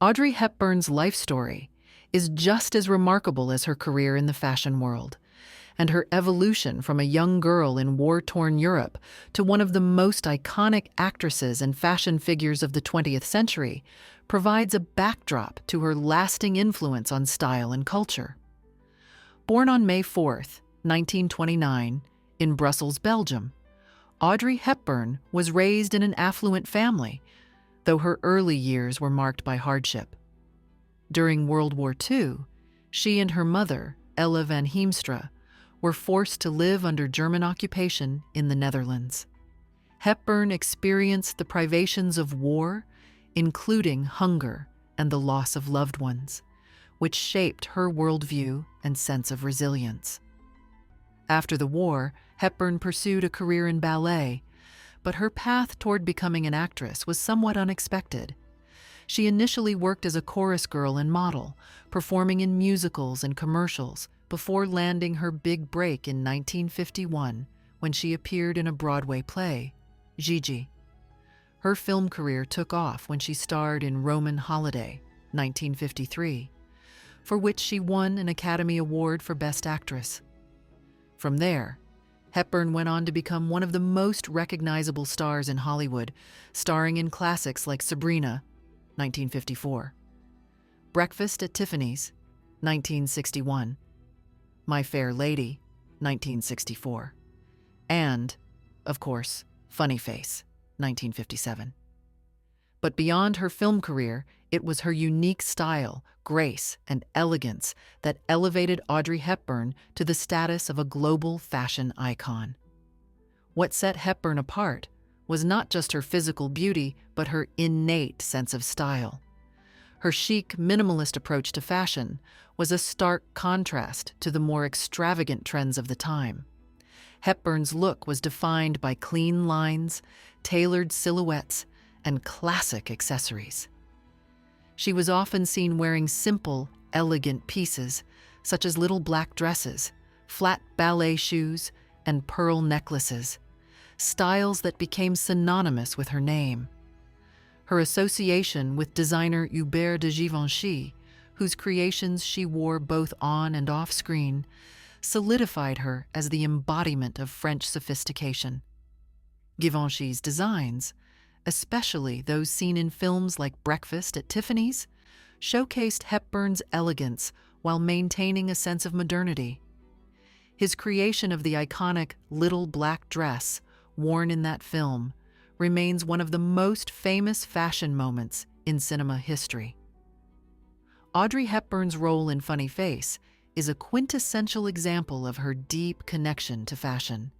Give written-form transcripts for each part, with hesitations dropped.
Audrey Hepburn's life story is just as remarkable as her career in the fashion world, and her evolution from a young girl in war-torn Europe to one of the most iconic actresses and fashion figures of the 20th century provides a backdrop to her lasting influence on style and culture. Born on May 4, 1929, in Brussels, Belgium, Audrey Hepburn was raised in an affluent family, though her early years were marked by hardship. During World War II, she and her mother, Ella van Heemstra, were forced to live under German occupation in the Netherlands. Hepburn experienced the privations of war, including hunger and the loss of loved ones, which shaped her worldview and sense of resilience. After the war, Hepburn pursued a career in ballet, but her path toward becoming an actress was somewhat unexpected. She initially worked as a chorus girl and model, performing in musicals and commercials, before landing her big break in 1951 when she appeared in a Broadway play, Gigi. Her film career took off when she starred in Roman Holiday, 1953, for which she won an Academy Award for Best Actress. From there, Hepburn went on to become one of the most recognizable stars in Hollywood, starring in classics like Sabrina, 1954, Breakfast at Tiffany's, 1961, My Fair Lady, 1964, and, of course, Funny Face, 1957. But beyond her film career, it was her unique style, grace, and elegance that elevated Audrey Hepburn to the status of a global fashion icon. What set Hepburn apart was not just her physical beauty, but her innate sense of style. Her chic, minimalist approach to fashion was a stark contrast to the more extravagant trends of the time. Hepburn's look was defined by clean lines, tailored silhouettes, and classic accessories. She was often seen wearing simple, elegant pieces, such as little black dresses, flat ballet shoes, and pearl necklaces, styles that became synonymous with her name. Her association with designer Hubert de Givenchy, whose creations she wore both on and off screen, solidified her as the embodiment of French sophistication. Givenchy's designs, especially those seen in films like Breakfast at Tiffany's, showcased Hepburn's elegance while maintaining a sense of modernity. His creation of the iconic little black dress worn in that film remains one of the most famous fashion moments in cinema history. Audrey Hepburn's role in Funny Face is a quintessential example of her deep connection to fashion.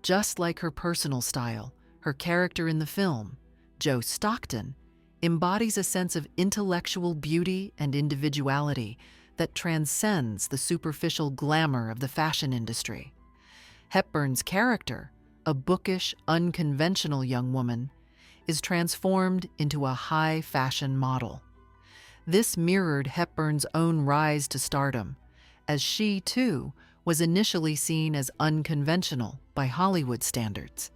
Just like her personal style, her character in the film, Joe Stockton, embodies a sense of intellectual beauty and individuality that transcends the superficial glamour of the fashion industry. Hepburn's character, a bookish, unconventional young woman, is transformed into a high fashion model. This mirrored Hepburn's own rise to stardom, as she, too, was initially seen as unconventional by Hollywood standards.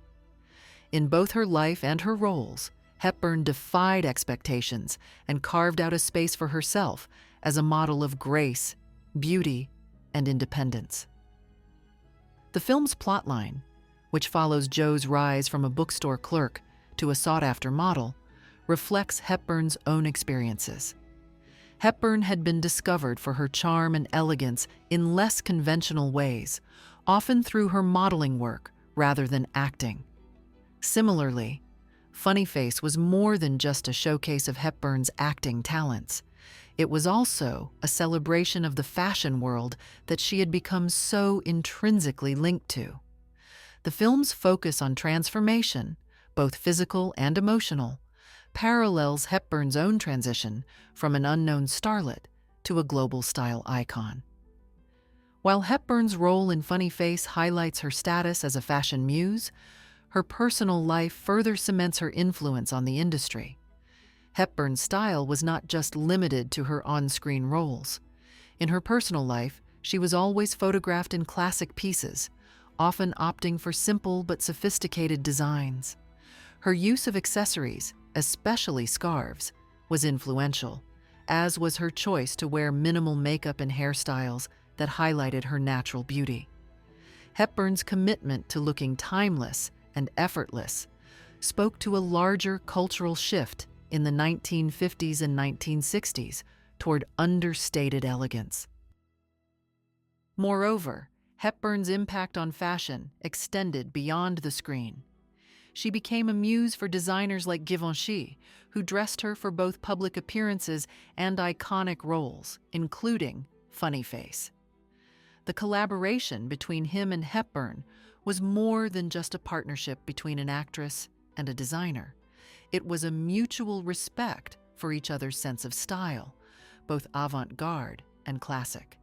In both her life and her roles, Hepburn defied expectations and carved out a space for herself as a model of grace, beauty, and independence. The film's plotline, which follows Joe's rise from a bookstore clerk to a sought-after model, reflects Hepburn's own experiences. Hepburn had been discovered for her charm and elegance in less conventional ways, often through her modeling work rather than acting. Similarly, Funny Face was more than just a showcase of Hepburn's acting talents. It was also a celebration of the fashion world that she had become so intrinsically linked to. The film's focus on transformation, both physical and emotional, parallels Hepburn's own transition from an unknown starlet to a global style icon. While Hepburn's role in Funny Face highlights her status as a fashion muse, her personal life further cements her influence on the industry. Hepburn's style was not just limited to her on-screen roles. In her personal life, she was always photographed in classic pieces, often opting for simple but sophisticated designs. Her use of accessories, especially scarves, was influential, as was her choice to wear minimal makeup and hairstyles that highlighted her natural beauty. Hepburn's commitment to looking timeless and effortless spoke to a larger cultural shift in the 1950s and 1960s toward understated elegance. Moreover, Hepburn's impact on fashion extended beyond the screen. She became a muse for designers like Givenchy, who dressed her for both public appearances and iconic roles, including Funny Face. The collaboration between him and Hepburn was more than just a partnership between an actress and a designer. It was a mutual respect for each other's sense of style, both avant-garde and classic.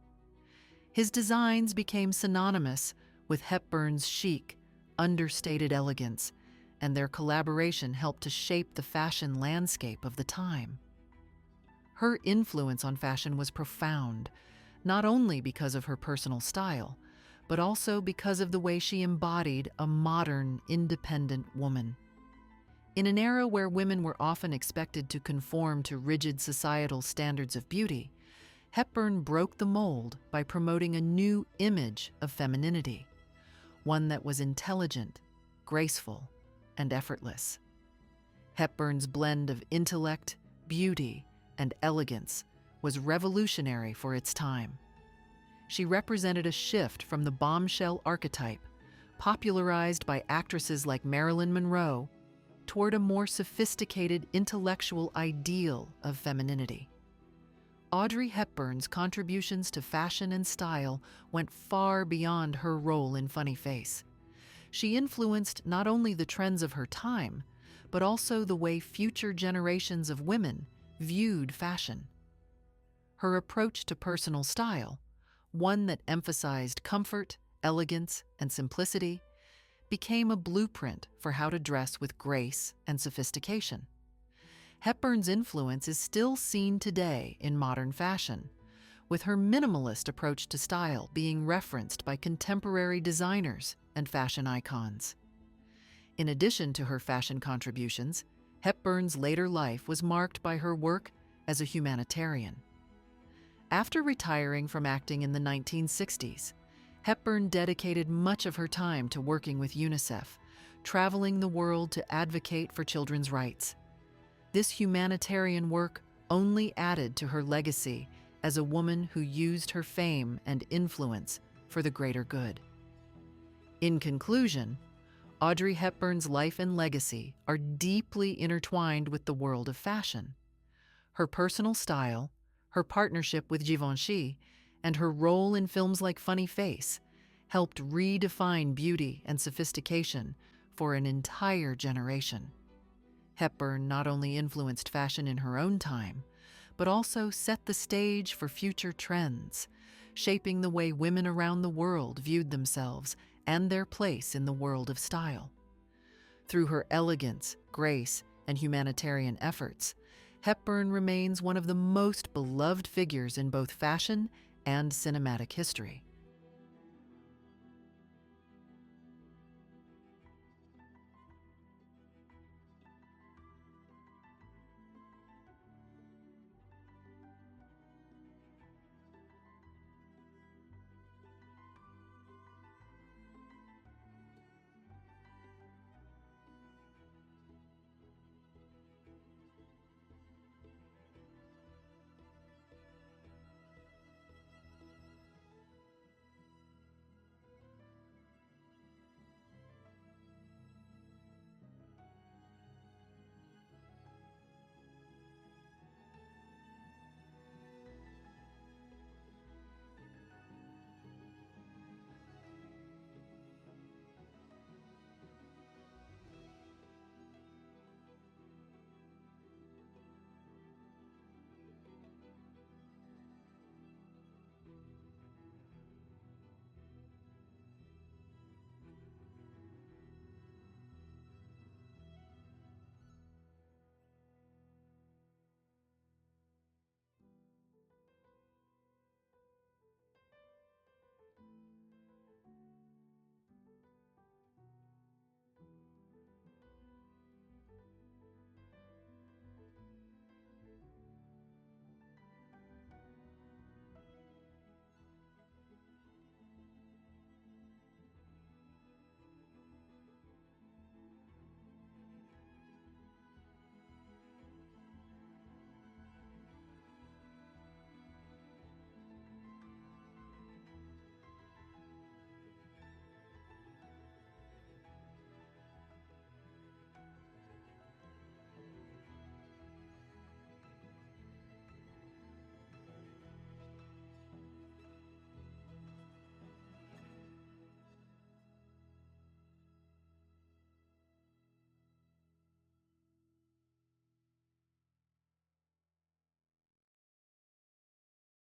His designs became synonymous with Hepburn's chic, understated elegance, and their collaboration helped to shape the fashion landscape of the time. Her influence on fashion was profound, not only because of her personal style, but also because of the way she embodied a modern, independent woman. In an era where women were often expected to conform to rigid societal standards of beauty, Hepburn broke the mold by promoting a new image of femininity, one that was intelligent, graceful, and effortless. Hepburn's blend of intellect, beauty, and elegance was revolutionary for its time. She represented a shift from the bombshell archetype, popularized by actresses like Marilyn Monroe, toward a more sophisticated intellectual ideal of femininity. Audrey Hepburn's contributions to fashion and style went far beyond her role in Funny Face. She influenced not only the trends of her time, but also the way future generations of women viewed fashion. Her approach to personal style, one that emphasized comfort, elegance, and simplicity, became a blueprint for how to dress with grace and sophistication. Hepburn's influence is still seen today in modern fashion, with her minimalist approach to style being referenced by contemporary designers and fashion icons. In addition to her fashion contributions, Hepburn's later life was marked by her work as a humanitarian. After retiring from acting in the 1960s, Hepburn dedicated much of her time to working with UNICEF, traveling the world to advocate for children's rights. This humanitarian work only added to her legacy as a woman who used her fame and influence for the greater good. In conclusion, Audrey Hepburn's life and legacy are deeply intertwined with the world of fashion. Her personal style, her partnership with Givenchy, and her role in films like Funny Face helped redefine beauty and sophistication for an entire generation. Hepburn not only influenced fashion in her own time, but also set the stage for future trends, shaping the way women around the world viewed themselves and their place in the world of style. Through her elegance, grace, and humanitarian efforts, Hepburn remains one of the most beloved figures in both fashion and cinematic history.